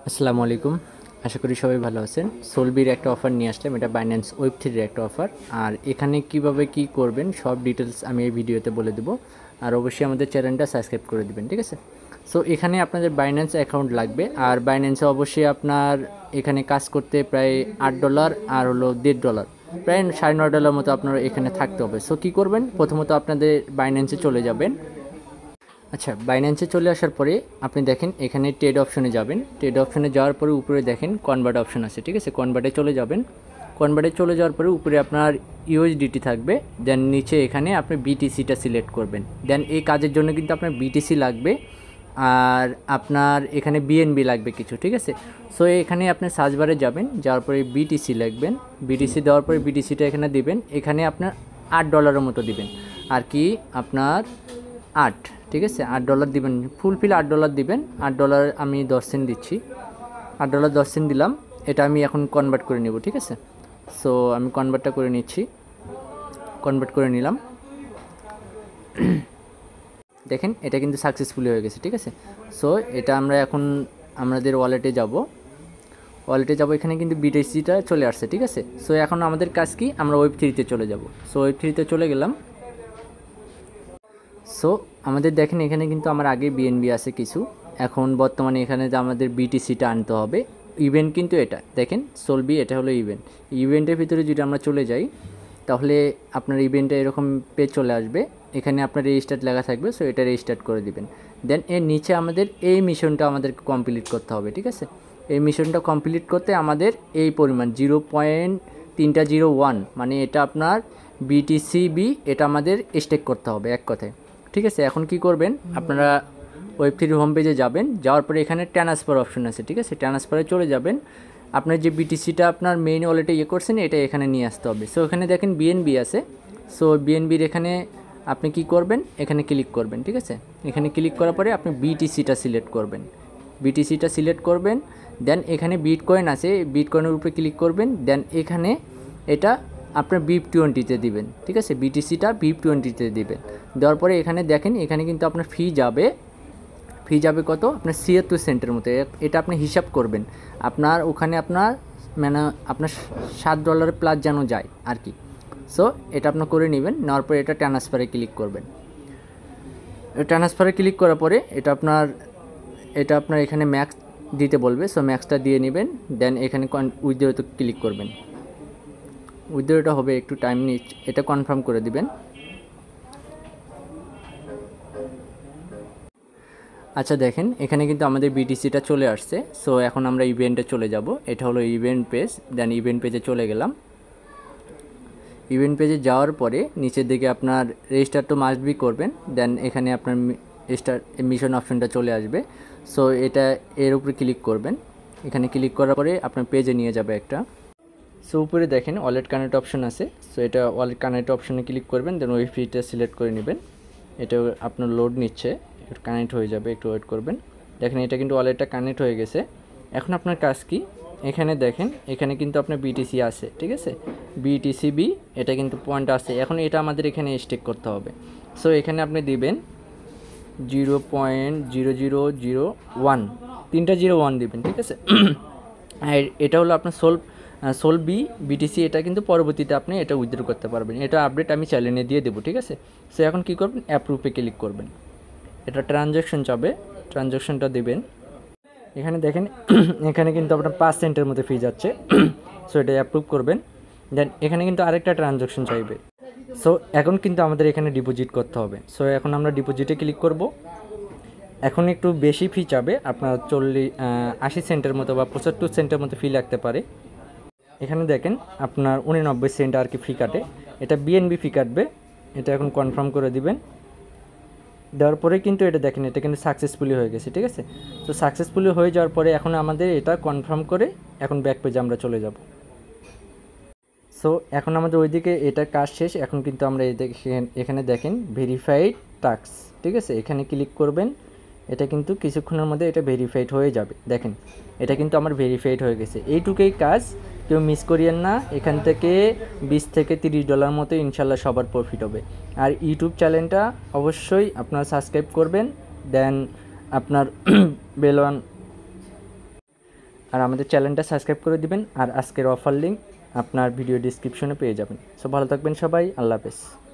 আসসালামু আলাইকুম। আশা করি সবাই ভালো আছেন। সোলবির একটা অফার নিয়ে আসলাম, এটা বাইন্যান্স ওয়েব থ্রির একটা অফার। আর এখানে কিভাবে কি করবেন সব ডিটেলস আমি এই ভিডিওতে বলে দেবো। আর অবশ্যই আমাদের চ্যানেলটা সাবস্ক্রাইব করে দিবেন, ঠিক আছে? সো এখানে আপনাদের বাইন্যান্স অ্যাকাউন্ট লাগবে, আর বাইন্যান্সে অবশ্যই আপনার এখানে কাজ করতে প্রায় $8 আর হলো $1.5, প্রায় $9.5 মতো আপনার এখানে থাকতে হবে। সো কী করবেন, প্রথমত আপনাদের বাইন্যান্সে চলে যাবেন। আচ্ছা, বাইন্যান্সে চলে আসার পরে আপনি দেখেন এখানে ট্রেড অপশনে যাবেন। ট্রেড অপশনে যাওয়ার পরে উপরে দেখেন কনভার্ট অপশন আছে, ঠিক আছে? কনভার্টে চলে যাবেন। কনভার্টে চলে যাওয়ার পরে উপরে আপনার ইউএসডিটি থাকবে, দেন নিচে এখানে আপনি বিটিসিটা সিলেক্ট করবেন। দেন এই কাজের জন্য কিন্তু আপনার বিটিসি লাগবে, আর আপনার এখানে বিএনবি লাগবে কিছু, ঠিক আছে? সো এখানে আপনি সার্চ বারে যাবেন, যাওয়ার পরে বিটিসি লিখবেন। বিটিসি দেওয়ার পরে বিটিসিটা এখানে দিবেন। এখানে আপনার $8 মতো দিবেন, আর কি আপনার 8, ঠিক আছে? $8 দিবেন, ফুলফিল $8 দিবেন। $8 আমি 10 সেন্ট দিচ্ছি, $8 10 সেন্ট দিলাম। এটা আমি এখন কনভার্ট করে নেব, ঠিক আছে? সো আমি কনভার্টটা করে নিচ্ছি, কনভার্ট করে নিলাম। দেখেন এটা কিন্তু সাকসেসফুলি হয়ে গেছে, ঠিক আছে? সো এটা আমরা এখন আমাদের ওয়ালেটে যাব, এখানে কিন্তু বিটিসিটা চলে আসছে, ঠিক আছে? সো এখন আমাদের কাজ কি, আমরা ওয়েব থ্রিতে চলে যাব। সো ওয়েব থ্রিতে চলে গেলাম। সো আমাদের দেখেন এখানে কিন্তু আমার আগে বিএনবি আছে কিছু, এখন বর্তমানে এখানে যে আমাদের বিটিসিটা আনতে হবে। ইভেন্ট কিন্তু এটা দেখেন সোলবি, এটা হলো ইভেন্ট। ইভেন্টের ভিতরে যদি আমরা চলে যাই তাহলে আপনার ইভেন্টে এরকম পেজ চলে আসবে, এখানে আপনার রেজিস্টার্ড লেখা থাকবে। সো এটা রেজিস্টার্ড করে দিবেন। দেন এর নিচে আমাদের এই মিশনটা আমাদেরকে কমপ্লিট করতে হবে, ঠিক আছে? এই মিশনটা কমপ্লিট করতে আমাদের এই পরিমাণ 0.301, মানে এটা আপনার বিটিসিবি, এটা আমাদের স্টেক করতে হবে এক কথায়, ঠিক আছে? এখন কি করবেন, আপনারা ওয়েব থ্রি হোম পেজে যাবেন, যাওয়ার পরে এখানে ট্রান্সফার অপশন আছে, ঠিক আছে? ট্রান্সফারে চলে যাবেন। আপনার যে বিটিসিটা আপনার মেইন ওয়ালেটে করছেন এটা এখানে নিয়ে আসতে হবে। সো এখানে দেখেন বিএনবি আছে। সো বিএনবির এখানে আপনি কি করবেন, এখানে ক্লিক করবেন, ঠিক আছে? এখানে ক্লিক করার পরে আপনি বিটিসিটা সিলেক্ট করবেন, বিটিসিটা সিলেক্ট করবেন। দেন এখানে বিটকয়েন আছে, বিটকয়েনের উপরে ক্লিক করবেন। দেন এখানে এটা আপনার BIP20-তে দিবেন, ঠিক আছে? বিটিসিটা BIP20-তে দিবেন। দেওয়ার পরে এখানে দেখেন এখানে কিন্তু আপনার ফি যাবে কত, আপনার 76 সেন্টের মতো। এটা আপনি হিসাব করবেন, আপনার ওখানে আপনার মানে আপনার $7 প্লাস যেন যায় আর কি। সো এটা আপনার করে নেবেন, নেওয়ার পরে এটা ট্রান্সফারে ক্লিক করবেন। ট্রান্সফারে ক্লিক করার পরে এটা আপনার এখানে ম্যাক্স দিতে বলবে। সো ম্যাক্সটা দিয়ে নেবেন। দেন এখানে উইথড্রতে ক্লিক করবেন। উইথড্রটা হবে একটু টাইম নিচ্ছে, এটা কনফার্ম করে দিবেন। আচ্ছা দেখেন এখানে কিন্তু আমাদের বিটিসিটা চলে আসছে। সো এখন আমরা ইভেন্টে চলে যাব, এটা হলো ইভেন্ট পেজ। দেন ইভেন্ট পেজে চলে গেলাম। ইভেন্ট পেজে যাওয়ার পরে নিচের দিকে আপনার রেজিস্টার তো মাস্ট বি করবেন। দেন এখানে আপনার মিশন অপশনটা চলে আসবে। সো এটা এর উপরে ক্লিক করবেন। এখানে ক্লিক করার পরে আপনার পেজে নিয়ে যাবে একটা। সো উপরে দেখেন ওয়ালেট কানেক্ট অপশন আছে। সো এটা ওয়ালেট কানেক্ট অপশনে ক্লিক করবেন, দেন ওই ফিটা সিলেক্ট করে নেবেন। এটা আপনার লোড নিচ্ছে, একটু কানেক্ট হয়ে যাবে, একটু ওয়েট করবেন। দেখেন এটা কিন্তু ওয়ালেটটা কানেক্ট হয়ে গেছে। এখন আপনার কাজ কি, এখানে দেখেন এখানে কিন্তু আপনার বিটিসি আছে, ঠিক আছে? বিটিসিবি এটা কিন্তু পয়েন্ট আছে। এখন এটা আমাদের এখানে স্টেক করতে হবে। সো এখানে আপনি দিবেন 0.0001, 3টা 01 দিবেন, ঠিক আছে? আর এটা হলো আপনার সোলবি বিটিসি, এটা কিন্তু পরবর্তীতে আপনি এটা উইথড্র করতে পারবেন। এটা আপডেট আমি চ্যানেলে দিয়ে দেবো, ঠিক আছে? সো এখন কী করবেন, অ্যাপ্রুভে ক্লিক করবেন। এটা ট্রানজ্যাকশন যাবে, ট্রানজ্যাকশনটা দেবেন। এখানে দেখেন এখানে কিন্তু আপনার 5 সেন্টের মধ্যে ফি যাচ্ছে। সো এটা অ্যাপ্রুভ করবেন। দেন এখানে কিন্তু আরেকটা ট্রানজ্যাকশন চাইবে। সো এখন কিন্তু আমাদের এখানে ডিপোজিট করতে হবে। সো এখন আমরা ডিপোজিটে ক্লিক করব। এখন একটু বেশি ফি চাবে, আপনার 80 সেন্টের মতো বা 75 সেন্টের মতো ফি লাগতে পারে। এখানে দেখেন আপনার 89 সেন্ট আর কি ফি কাটে, এটা বিএনবি ফি কাটবে। এটা এখন কনফার্ম করে দিবেন। দেওয়ার পরে কিন্তু এটা দেখেন এটা কিন্তু সাকসেসফুলি হয়ে গেছে, ঠিক আছে? তো সাকসেসফুলি হয়ে যাওয়ার পরে এখন আমাদের এটা কনফার্ম করে এখন ব্যাক পেজে আমরা চলে যাব। সো এখন আমাদের ওইদিকে এটা কাজ শেষ। এখন কিন্তু আমরা এখানে দেখেন ভেরিফাইড টাস্ক, ঠিক আছে? এখানে ক্লিক করবেন। এটা কিন্তু কিছুক্ষণের মধ্যে এটা ভেরিফাইড হয়ে যাবে। দেখেন এটা কিন্তু আমার ভেরিফাইড হয়ে গেছে। এইটুকুই কাজ, কেউ মিস করিয়েন না। এখান থেকে $20 থেকে $30 মতো ইনশাল্লাহ সবার প্রফিট হবে। আর ইউটিউব চ্যানেলটা অবশ্যই আপনারা সাবস্ক্রাইব করবেন। দেন আপনার আর আমাদের চ্যানেলটা সাবস্ক্রাইব করে দিবেন। আর আজকের অফার লিঙ্ক আপনার ভিডিও ডিসক্রিপশনে পেয়ে যাবেন। সো ভালো থাকবেন সবাই, আল্লাহ হাফেজ।